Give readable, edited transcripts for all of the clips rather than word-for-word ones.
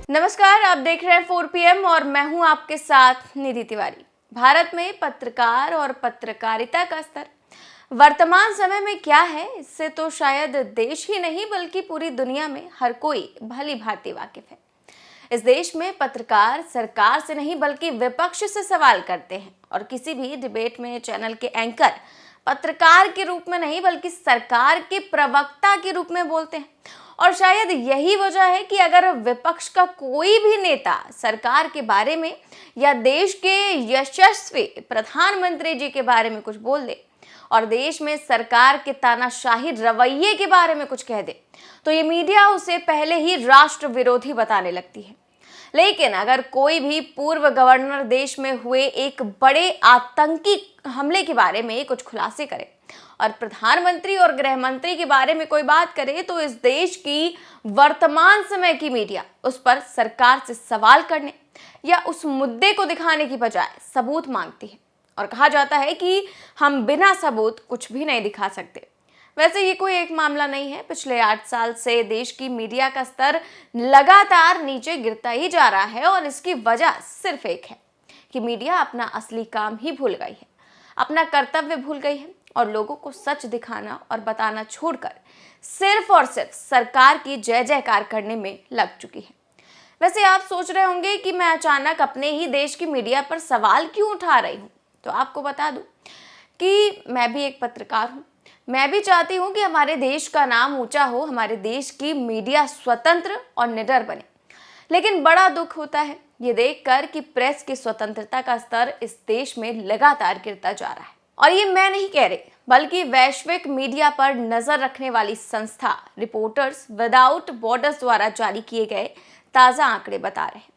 नमस्कार, आप देख रहे हैं 4 PM और मैं हूं आपके साथ निधि तिवारी। भारत में पत्रकार और पत्रकारिता का स्तर वर्तमान समय में क्या है, इससे तो शायद देश ही नहीं बल्कि पूरी दुनिया में हर कोई भली भांति वाकिफ है। इस देश में पत्रकार सरकार से नहीं बल्कि विपक्ष से सवाल करते हैं और किसी भी डिबेट में चैनल के एंकर पत्रकार के रूप में नहीं बल्कि सरकार के प्रवक्ता के रूप में बोलते हैं। और शायद यही वजह है कि अगर विपक्ष का कोई भी नेता सरकार के बारे में या देश के यशस्वी प्रधानमंत्री जी के बारे में कुछ बोल दे और देश में सरकार के तानाशाही रवैये के बारे में कुछ कह दे, तो ये मीडिया उसे पहले ही राष्ट्र विरोधी बताने लगती है। लेकिन अगर कोई भी पूर्व गवर्नर देश में हुए एक बड़े आतंकी हमले के बारे में कुछ खुलासे करे और प्रधानमंत्री और गृह मंत्री के बारे में कोई बात करे, तो इस देश की वर्तमान समय की मीडिया उस पर सरकार से सवाल करने या उस मुद्दे को दिखाने की बजाय सबूत मांगती है। और कहा जाता है कि हम बिना सबूत कुछ भी नहीं दिखा सकते। वैसे ये कोई एक मामला नहीं है। पिछले 8 साल से देश की मीडिया का स्तर लगातार नीचे गिरता ही जा रहा है और इसकी वजह सिर्फ एक है कि मीडिया अपना असली काम ही भूल गई है, अपना कर्तव्य भूल गई है और लोगों को सच दिखाना और बताना छोड़कर सिर्फ और सिर्फ सरकार की जय जयकार करने में लग चुकी है। वैसे आप सोच रहे होंगे कि मैं अचानक अपने ही देश की मीडिया पर सवाल क्यों उठा रही हूँ, तो आपको बता दूं कि मैं भी एक पत्रकार हूँ। मैं भी चाहती हूँ कि हमारे देश का नाम ऊंचा हो, हमारे देश की मीडिया स्वतंत्र और निडर बने। लेकिन बड़ा दुख होता है ये देखकर कि प्रेस की स्वतंत्रता का स्तर इस देश में लगातार गिरता जा रहा है। और ये मैं नहीं कह रही बल्कि वैश्विक मीडिया पर नजर रखने वाली संस्था रिपोर्टर्स विदाउट बॉर्डर्स द्वारा जारी किए गए ताज़ा आंकड़े बता रहे हैं।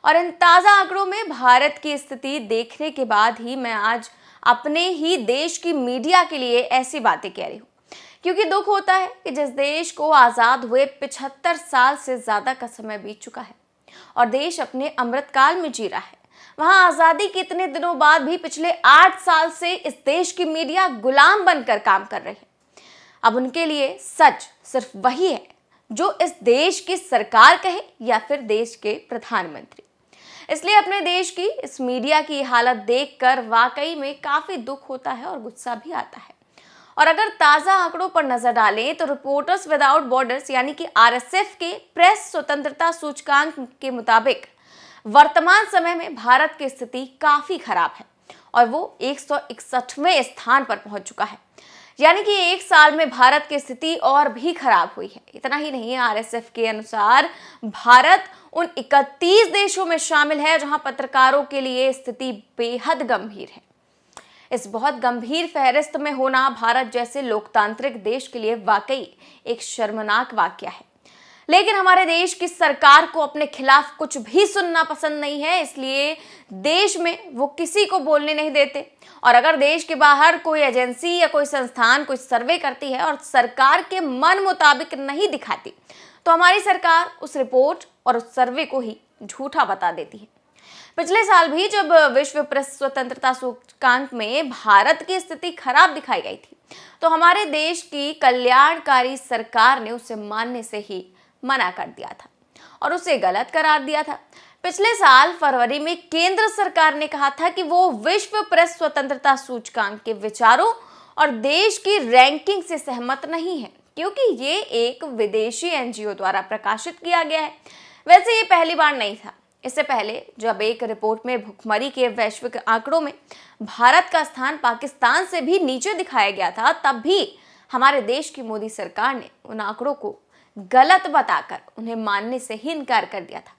और इन ताज़ा आंकड़ों में भारत की स्थिति देखने के बाद ही मैं आज अपने ही देश की मीडिया के लिए ऐसी बातें कह रही हूँ, क्योंकि दुख होता है कि जिस देश को आज़ाद हुए 75 साल से ज़्यादा का समय बीत चुका है और देश अपने अमृतकाल में जी रहा है, वहाँ आज़ादी के इतने दिनों बाद भी पिछले 8 साल से इस देश की मीडिया गुलाम बनकर काम कर रही है। अब उनके लिए सच सिर्फ वही है जो इस देश की सरकार कहे या फिर देश के प्रधानमंत्री। इसलिए अपने देश की इस मीडिया की हालत देखकर वाकई में काफी दुख होता है और गुस्सा भी आता है। और अगर ताज़ा आंकड़ों पर नजर डालें तो रिपोर्टर्स विदाउट बॉर्डर्स यानी कि RSF के प्रेस स्वतंत्रता सूचकांक के मुताबिक वर्तमान समय में भारत की स्थिति काफी खराब है और वो 161वें स्थान पर पहुंच चुका है। यानी कि एक साल में भारत की स्थिति और भी खराब हुई है। इतना ही नहीं, RSF के अनुसार भारत उन 31 देशों में शामिल है जहां पत्रकारों के लिए स्थिति बेहद गंभीर है। इस बहुत गंभीर फहरिस्त में होना भारत जैसे लोकतांत्रिक देश के लिए वाकई एक शर्मनाक वाकया है। लेकिन हमारे देश की सरकार को अपने खिलाफ कुछ भी सुनना पसंद नहीं है, इसलिए देश में वो किसी को बोलने नहीं देते। और अगर देश के बाहर कोई एजेंसी या कोई संस्थान कोई सर्वे करती है और सरकार के मन मुताबिक नहीं दिखाती, तो हमारी सरकार उस रिपोर्ट और उस सर्वे को ही झूठा बता देती है। पिछले साल भी जब विश्व प्रेस स्वतंत्रता सूचकांक में भारत की स्थिति खराब दिखाई गई थी, तो हमारे देश की कल्याणकारी सरकार ने उसे मानने से ही मना कर दिया था और उसे गलत करार दिया था। पिछले साल फरवरी में केंद्र सरकार ने कहा था कि वो विश्व प्रेस स्वतंत्रता सूचकांक के विचारों और देश की रैंकिंग से सहमत नहीं है, क्योंकि ये एक विदेशी NGO द्वारा प्रकाशित किया गया है। वैसे ये पहली बार नहीं था। इससे पहले जब एक रिपोर्ट में भुखमरी के वैश्विक आंकड़ों में भारत का स्थान पाकिस्तान से भी नीचे दिखाया गया था, तब भी हमारे देश की मोदी सरकार ने उन आंकड़ों को गलत बताकर उन्हें मानने से ही इनकार कर दिया था।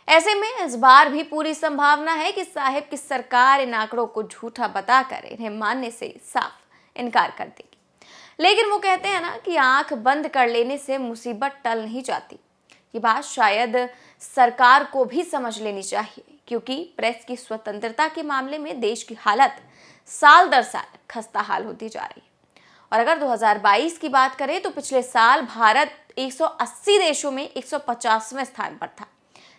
ऐसे में इस बार भी पूरी संभावना है कि साहिब की सरकार इन आंकड़ों को झूठा बताकर इन्हें मानने से साफ इनकार कर देगी। लेकिन वो कहते हैं ना कि आंख बंद कर लेने से मुसीबत टल नहीं जाती। ये बात शायद सरकार को भी समझ लेनी चाहिए, क्योंकि प्रेस की स्वतंत्रता के मामले में देश की हालत साल दर साल खस्ता हाल होती जा रही है। और अगर 2022 की बात करें तो पिछले साल भारत 180 देशों में 150वें स्थान पर था।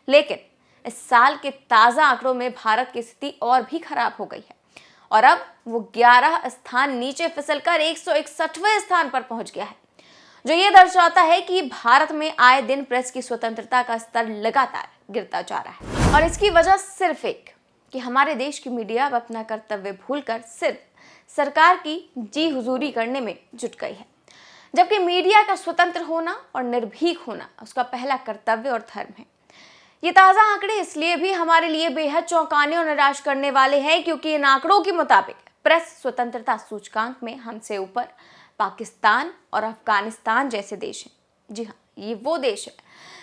लेकिन इस साल के ताज़ा आंकड़ों में भारत की स्थिति और भी खराब हो गई है और अब वो 11 स्थान नीचे फिसलकर 161वें स्थान पर पहुंच गया है। जो ये दर्शाता है कि भारत में आए दिन प्रेस की स्वतंत्रता का स्तर लगातार गिरता जा रहा है। और इसकी वजह सिर्फ एक कि हमारे देश की मीडिया अब अपना कर्तव्य भूलकर सिर्फ सरकार की जी हुजूरी करने में जुट गई है, जबकि मीडिया का स्वतंत्र होना और निर्भीक होना उसका पहला कर्तव्य और धर्म है। ये ताज़ा आंकड़े इसलिए भी हमारे लिए बेहद चौंकाने और निराश करने वाले हैं क्योंकि इन आंकड़ों के मुताबिक प्रेस स्वतंत्रता सूचकांक में हमसे ऊपर पाकिस्तान और अफगानिस्तान जैसे देश हैं। जी हाँ, ये वो देश है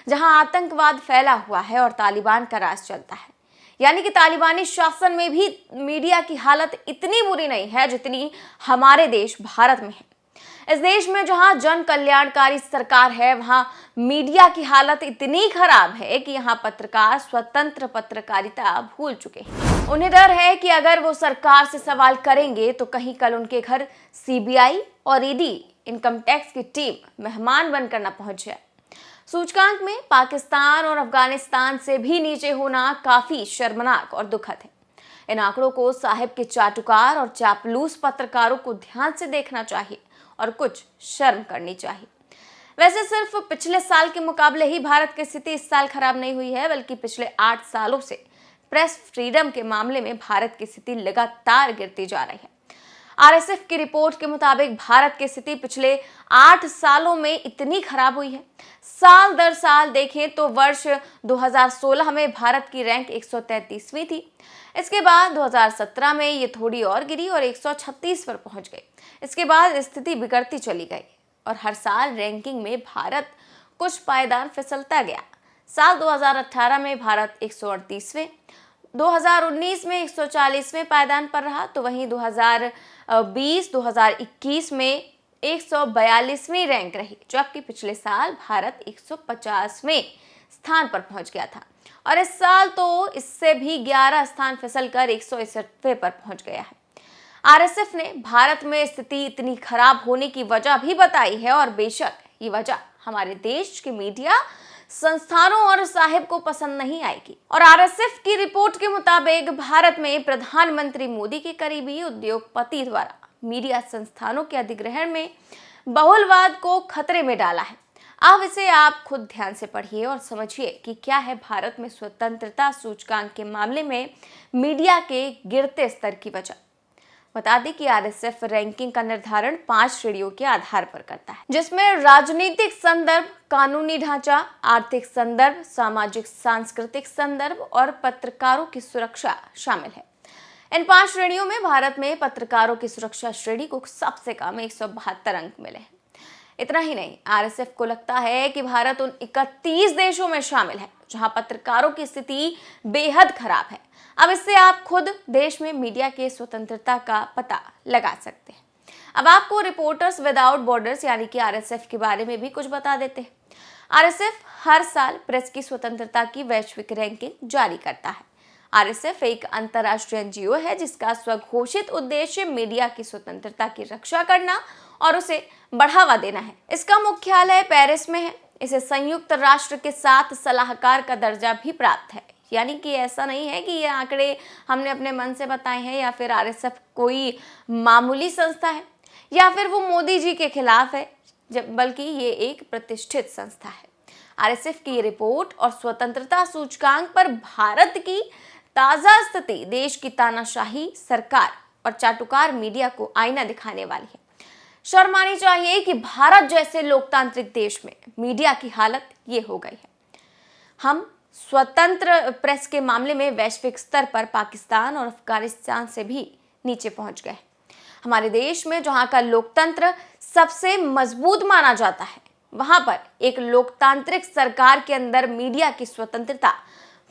जहां आतंकवाद फैला हुआ है और तालिबान का राज चलता है। यानी कि तालिबानी शासन में भी मीडिया की हालत इतनी बुरी नहीं है जितनी हमारे देश भारत में है। इस देश में जहां जन कल्याणकारी सरकार है, वहां मीडिया की हालत इतनी खराब है कि यहां पत्रकार स्वतंत्र पत्रकारिता भूल चुके हैं। उन्हें डर है कि अगर वो सरकार से सवाल करेंगे तो कहीं कल उनके घर सीबीआई और ईडी, इनकम टैक्स की टीम मेहमान बनकर न पहुंच जाए। सूचकांक में पाकिस्तान और अफगानिस्तान से भी नीचे होना काफी शर्मनाक और दुखद है। इन आंकड़ों को साहिब के चाटुकार और चापलूस पत्रकारों को ध्यान से देखना चाहिए और कुछ शर्म करनी चाहिए। वैसे सिर्फ पिछले साल के मुकाबले ही भारत की स्थिति इस साल खराब नहीं हुई है, बल्कि पिछले 8 सालों से प्रेस फ्रीडम के मामले में भारत की स्थिति लगातार गिरती जा रही है। आरएसएफ की रिपोर्ट के मुताबिक भारत की स्थिति पिछले 8 सालों में इतनी खराब हुई है, साल दर साल देखें तो वर्ष 2016 में भारत की रैंक 133वीं थी। इसके बाद 2017 में ये थोड़ी और गिरी और 136 पर पहुंच गई। इसके बाद स्थिति बिगड़ती चली गई और हर साल रैंकिंग में भारत कुछ पायदान फिसलता गया। साल 2018 में भारत 138वें, 2019 में 140वें पायदान पर रहा, तो वहीं 2020-2021 में 142वीं रैंक रही, जबकि पिछले साल भारत 150वें स्थान पर पहुंच गया था और इस साल तो इससे भी 11 स्थान फिसलकर 161वें पर पहुंच गया है। आरएसएफ ने भारत में स्थिति इतनी खराब होने की वजह भी बताई है और बेशक ये वजह हमारे देश के मीडिया संस्थानों और साहिब को पसंद नहीं आएगी। और आरएसएफ की रिपोर्ट के मुताबिक भारत में प्रधानमंत्री मोदी के करीबी उद्योगपति द्वारा मीडिया संस्थानों के अधिग्रहण में बहुलवाद को खतरे में डाला है। अब इसे आप खुद ध्यान से पढ़िए और समझिए कि क्या है भारत में स्वतंत्रता सूचकांक के मामले में मीडिया के गिरते स्तर की वजह। बता दें कि आरएसएफ रैंकिंग का निर्धारण 5 श्रेणियों के आधार पर करता है, जिसमें राजनीतिक संदर्भ, कानूनी ढांचा, आर्थिक संदर्भ, सामाजिक सांस्कृतिक संदर्भ और पत्रकारों की सुरक्षा शामिल है। इन 5 श्रेणियों में भारत में पत्रकारों की सुरक्षा श्रेणी को सबसे कम 172 अंक मिले हैं। इतना ही नहीं, आरएसएफ को लगता है कि भारत उन 31 देशों में शामिल है जहां पत्रकारों की स्थिति बेहद खराब है। अब इससे आप खुद देश में मीडिया की स्वतंत्रता का पता लगा सकते हैं। अब आपको रिपोर्टर्स विदाउट बॉर्डर्स यानी कि आरएसएफ के बारे में भी कुछ बता देते हैं। आरएसएफ हर साल प्रेस की स्वतंत्रता की वैश्विक रैंकिंग जारी करता है। आरएसएफ एक अंतर्राष्ट्रीय एनजीओ है जिसका स्वघोषित उद्देश्य मीडिया की स्वतंत्रता की रक्षा करना और उसे बढ़ावा देना है। इसका मुख्यालय पेरिस में है। इसे संयुक्त राष्ट्र के साथ सलाहकार का दर्जा भी प्राप्त है। यानी कि ऐसा नहीं है कि ये आंकड़े हमने अपने मन से बताए हैं या फिर आरएसएफ कोई मामूली संस्था है या फिर वो मोदी जी के खिलाफ है, बल्कि ये एक प्रतिष्ठित संस्था है। आरएसएफ की ये रिपोर्ट और स्वतंत्रता सूचकांक पर भारत की ताजा स्थिति देश की तानाशाही सरकार और चाटुकार मीडिया को आईना दिखाने वाली है। शर्म आनी चाहिए कि भारत जैसे लोकतांत्रिक देश में मीडिया की हालत ये हो गई है। हम स्वतंत्र प्रेस के मामले में वैश्विक स्तर पर पाकिस्तान और अफगानिस्तान से भी नीचे पहुंच गए। हमारे देश में जहां का लोकतंत्र सबसे मजबूत माना जाता है, वहां पर एक लोकतांत्रिक सरकार के अंदर मीडिया की स्वतंत्रता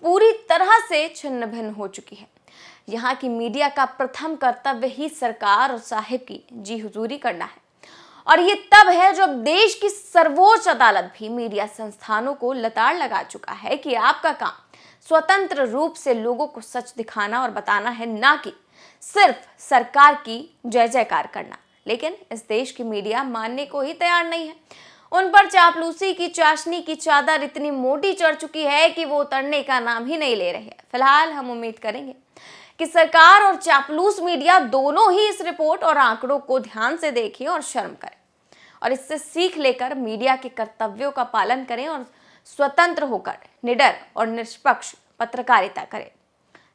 पूरी तरह से छिन्न भिन्न हो चुकी है। यहाँ की मीडिया का प्रथम कर्तव्य ही सरकार और साहिब की जी हुजूरी करना है और ये तब है जब देश की सर्वोच्च अदालत भी मीडिया संस्थानों को लताड़ लगा चुका है कि आपका काम स्वतंत्र रूप से लोगों को सच दिखाना और बताना है, ना कि सिर्फ सरकार की जय जयकार करना। लेकिन इस देश की मीडिया मानने को ही तैयार नहीं है। उन पर चापलूसी की चाशनी की चादर इतनी मोटी चढ़ चुकी है कि वो उतरने का नाम ही नहीं ले रही है। फिलहाल हम उम्मीद करेंगे कि सरकार और चापलूस मीडिया दोनों ही इस रिपोर्ट और आंकड़ों को ध्यान से देखें और शर्म करें और इससे सीख लेकर मीडिया के कर्तव्यों का पालन करें और स्वतंत्र होकर निडर और निष्पक्ष पत्रकारिता करें।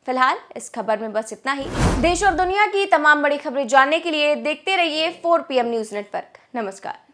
फिलहाल इस खबर में बस इतना ही। देश और दुनिया की तमाम बड़ी खबरें जानने के लिए देखते रहिए 4 PM न्यूज़ नेटवर्क। नमस्कार।